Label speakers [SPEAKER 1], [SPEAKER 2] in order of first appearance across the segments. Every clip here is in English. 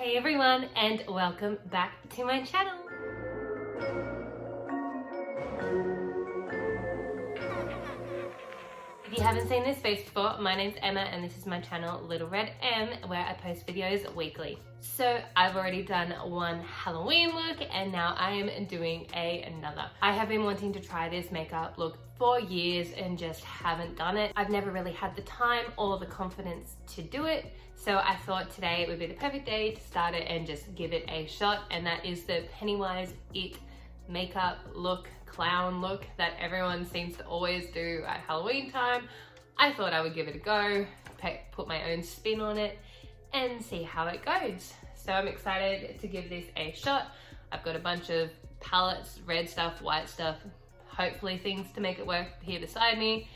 [SPEAKER 1] Hey everyone, and welcome back to my channel. If you haven't seen this face before, my name's Emma and this is my channel Little Red M, where I post videos weekly. So I've already done one Halloween look and now I am doing another. I have been wanting to try this makeup look for years and just haven't done it. I've never really had the time or the confidence to do it. So I thought today would be the perfect day to start it and just give it a shot. And that is the Pennywise It makeup look, clown look that everyone seems to always do at Halloween time. I thought I would give it a go, put my own spin on it and see how it goes. So I'm excited to give this a shot. I've got a bunch of palettes, red stuff, white stuff, hopefully things to make it work here beside me.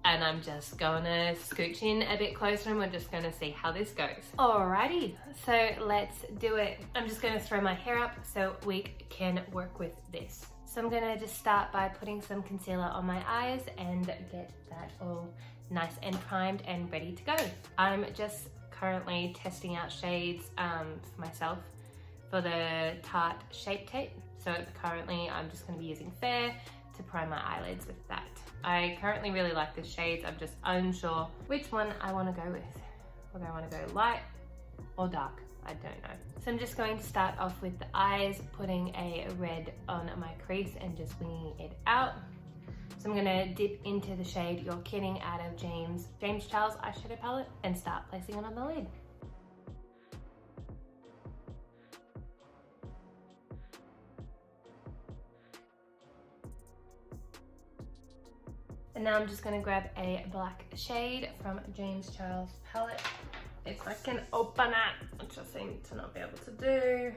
[SPEAKER 1] And I'm just gonna scooch in a bit closer and we're just gonna see how this goes. Alrighty, so let's do it. I'm just gonna throw my hair up so we can work with this. So I'm gonna just start by putting some concealer on my eyes and get that all nice and primed and ready to go. I'm just currently testing out shades for myself for the Tarte Shape Tape. So currently I'm just gonna be using Fair to prime my eyelids with that. I currently really like the shades. I'm just unsure which one I want to go with. Whether I want to go light or dark, I don't know. So I'm just going to start off with the eyes, putting a red on my crease and just winging it out. So I'm gonna dip into the shade You're Kidding out of James Charles eyeshadow palette and start placing it on the lid. And now I'm just gonna grab a black shade from James Charles palette. If I can open it, which I seem to not be able to do.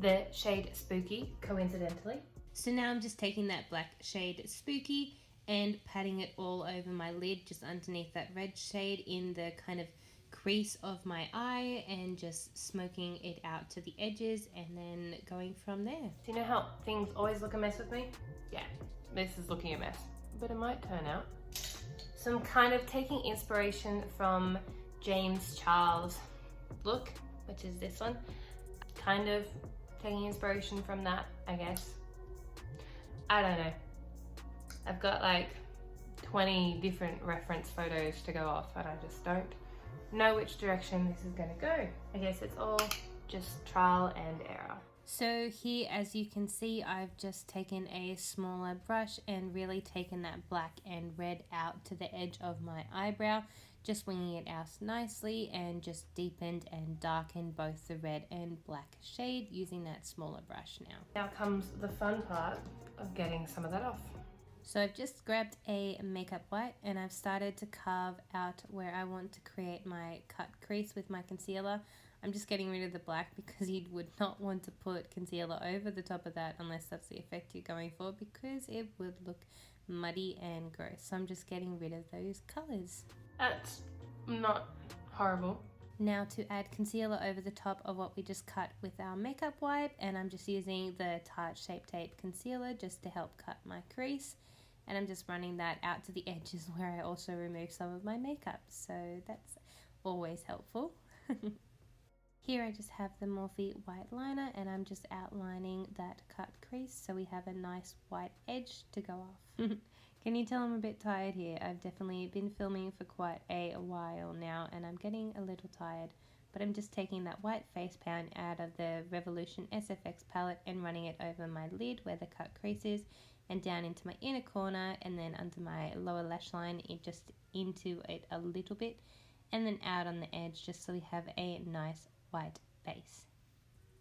[SPEAKER 1] The shade Spooky, coincidentally.
[SPEAKER 2] So now I'm just taking that black shade Spooky and patting it all over my lid, just underneath that red shade in the kind of crease of my eye and just smoking it out to the edges and then going from there.
[SPEAKER 1] Do you know how things always look a mess with me? Yeah, this is looking a mess, but it might turn out. So I'm kind of taking inspiration from James Charles look, which is this one. Kind of taking inspiration from that, I guess. I don't know. I've got like 20 different reference photos to go off and I just don't know which direction this is gonna go. I guess it's all just trial and error.
[SPEAKER 2] So here, as you can see, I've just taken a smaller brush and really taken that black and red out to the edge of my eyebrow, just winging it out nicely and just deepened and darkened both the red and black shade using that smaller brush now.
[SPEAKER 1] Now comes the fun part of getting some of that off.
[SPEAKER 2] So I've just grabbed a makeup wipe and I've started to carve out where I want to create my cut crease with my concealer. I'm just getting rid of the black because you would not want to put concealer over the top of that unless that's the effect you're going for, because it would look muddy and gross. So I'm just getting rid of those colours.
[SPEAKER 1] That's not horrible.
[SPEAKER 2] Now to add concealer over the top of what we just cut with our makeup wipe, and I'm just using the Tarte Shape Tape concealer just to help cut my crease. And I'm just running that out to the edges where I also remove some of my makeup. So that's always helpful. Here I just have the Morphe white liner and I'm just outlining that cut crease so we have a nice white edge to go off. Can you tell I'm a bit tired here? I've definitely been filming for quite a while now and I'm getting a little tired. But I'm just taking that white face pan out of the Revolution SFX palette and running it over my lid where the cut crease is, and down into my inner corner and then under my lower lash line, just into it a little bit, and then out on the edge just so we have a nice white base.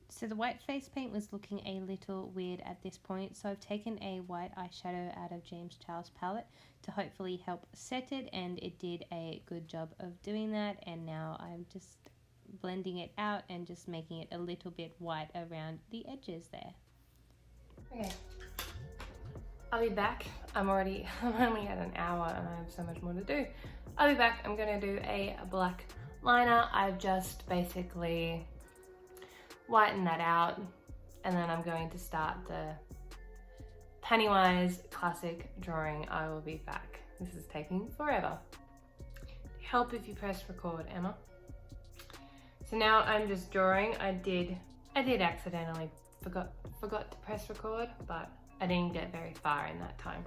[SPEAKER 2] So the white face paint was looking a little weird at this point, so I've taken a white eyeshadow out of James Charles palette to hopefully help set it, and it did a good job of doing that. And now I'm just blending it out and just making it a little bit white around the edges there.
[SPEAKER 1] Okay, I'll be back. I'm only at an hour and I have so much more to do. I'll be back. I'm gonna do a black liner. I've just basically whitened that out and then I'm going to start the Pennywise classic drawing. I will be back. This is taking forever. Help if you press record, Emma. So now I'm just drawing. I did accidentally forgot to press record, but I didn't get very far in that time.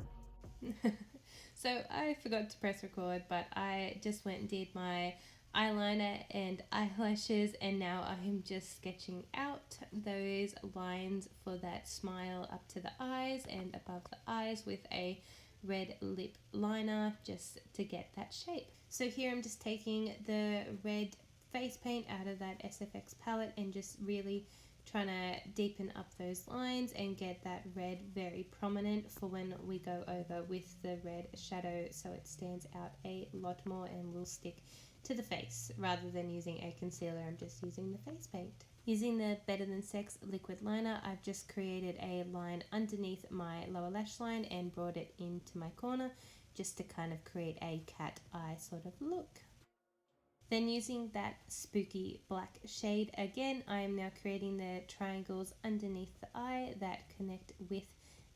[SPEAKER 2] So I forgot to press record, but I just went and did my eyeliner and eyelashes, and now I'm just sketching out those lines for that smile up to the eyes and above the eyes with a red lip liner just to get that shape. So here I'm just taking the red face paint out of that SFX palette and just really trying to deepen up those lines and get that red very prominent for when we go over with the red shadow, so it stands out a lot more and will stick to the face. Rather than using a concealer, I'm just using the face paint. Using the Better Than Sex liquid liner, I've just created a line underneath my lower lash line and brought it into my corner just to kind of create a cat eye sort of look. Then using that spooky black shade again, I am now creating the triangles underneath the eye that connect with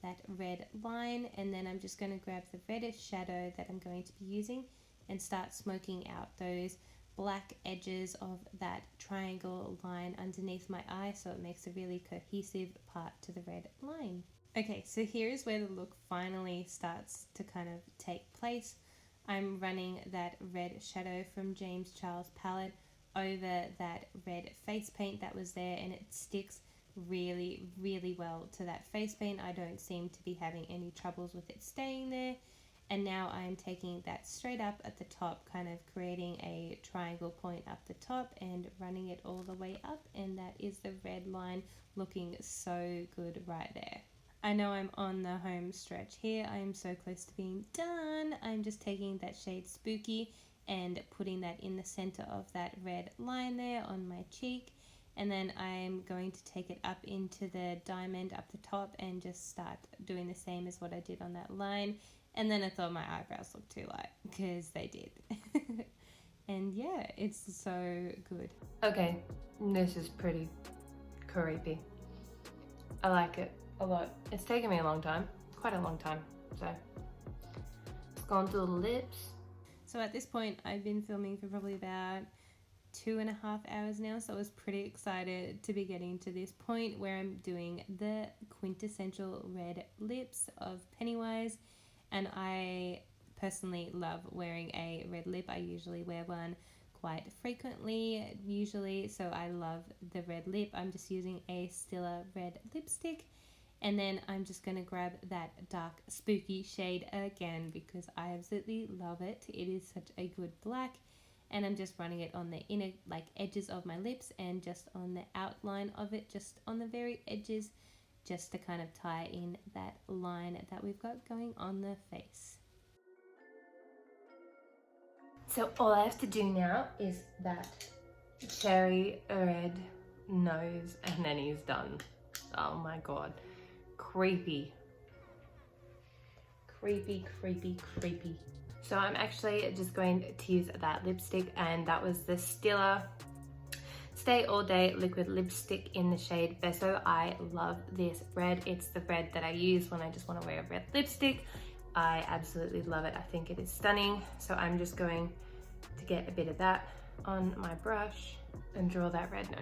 [SPEAKER 2] that red line, and then I'm just going to grab the reddish shadow that I'm going to be using and start smoking out those black edges of that triangle line underneath my eye so it makes a really cohesive part to the red line. Okay, so here is where the look finally starts to kind of take place. I'm running that red shadow from James Charles palette over that red face paint that was there, and it sticks really, really well to that face paint. I don't seem to be having any troubles with it staying there. And now I'm taking that straight up at the top, kind of creating a triangle point up the top and running it all the way up, and that is the red line looking so good right there. I know I'm on the home stretch here. I am so close to being done. I'm just taking that shade Spooky and putting that in the center of that red line there on my cheek. And then I'm going to take it up into the diamond up the top and just start doing the same as what I did on that line. And then I thought my eyebrows looked too light, because they did. And yeah, it's so good.
[SPEAKER 1] Okay, this is pretty creepy. I like it a lot. It's taken me a long time, quite a long time. So it's gone to the lips.
[SPEAKER 2] So at this point, I've been filming for probably about 2.5 hours now, so I was pretty excited to be getting to this point where I'm doing the quintessential red lips of Pennywise. And I personally love wearing a red lip. I usually wear one quite frequently, so I love the red lip. I'm just using a Stila red lipstick, and then I'm just going to grab that dark spooky shade again because I absolutely love it. It is such a good black, and I'm just running it on the inner edges of my lips and just on the outline of it, just on the very edges, just to kind of tie in that line that we've got going on the face.
[SPEAKER 1] So all I have to do now is that cherry red nose, and then he's done. Oh my god. Creepy. Creepy, creepy, creepy. So I'm actually just going to use that lipstick, and that was the Stila Stay All Day liquid lipstick in the shade Beso. I love this red. It's the red that I use when I just want to wear a red lipstick. I absolutely love it. I think it is stunning. So I'm just going to get a bit of that on my brush and draw that red nose.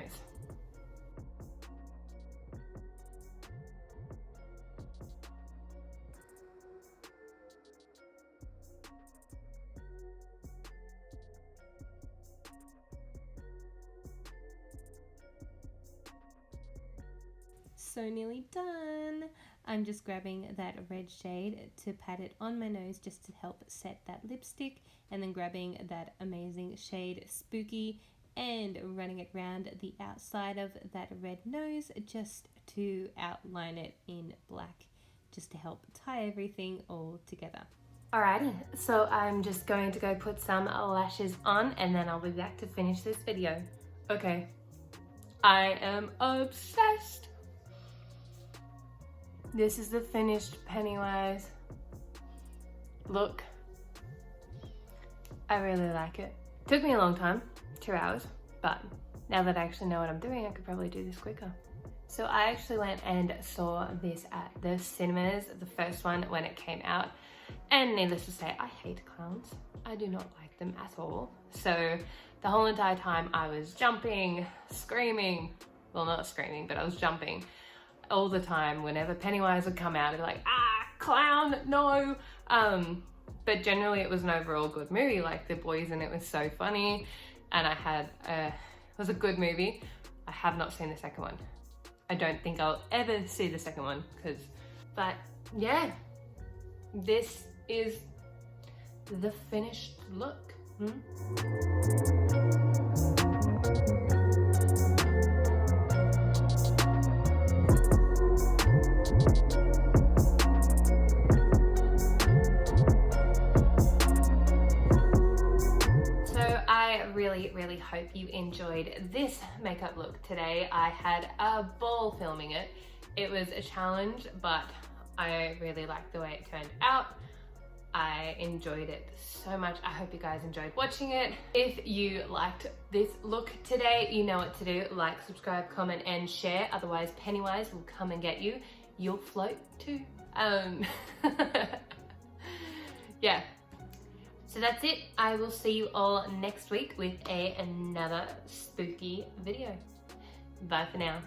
[SPEAKER 2] So nearly done. I'm just grabbing that red shade to pat it on my nose just to help set that lipstick, and then grabbing that amazing shade Spooky and running it around the outside of that red nose just to outline it in black, just to help tie everything all together.
[SPEAKER 1] Alrighty, so I'm just going to go put some lashes on, and then I'll be back to finish this video. Okay, I am obsessed. This is the finished Pennywise look. I really like it. Took me a long time, 2 hours, but now that I actually know what I'm doing, I could probably do this quicker. So I actually went and saw this at the cinemas, the first one when it came out. And needless to say, I hate clowns. I do not like them at all. So the whole entire time I was jumping, screaming, well not screaming, but I was jumping all the time. Whenever Pennywise would come out, I'd be like, ah, clown, no. But generally it was an overall good movie. Like the boys in it was so funny, and it was a good movie. I have not seen the second one. I don't think I'll ever see the second one, but yeah, this is the finished look. Really hope you enjoyed this makeup look today. I had a ball filming it. It was a challenge, but I really liked the way it turned out. I enjoyed it so much. I hope you guys enjoyed watching it. If you liked this look today, you know what to do. Like, subscribe, comment, and share. Otherwise, Pennywise will come and get you. You'll float too. Yeah. So that's it. I will see you all next week with another spooky video. Bye for now.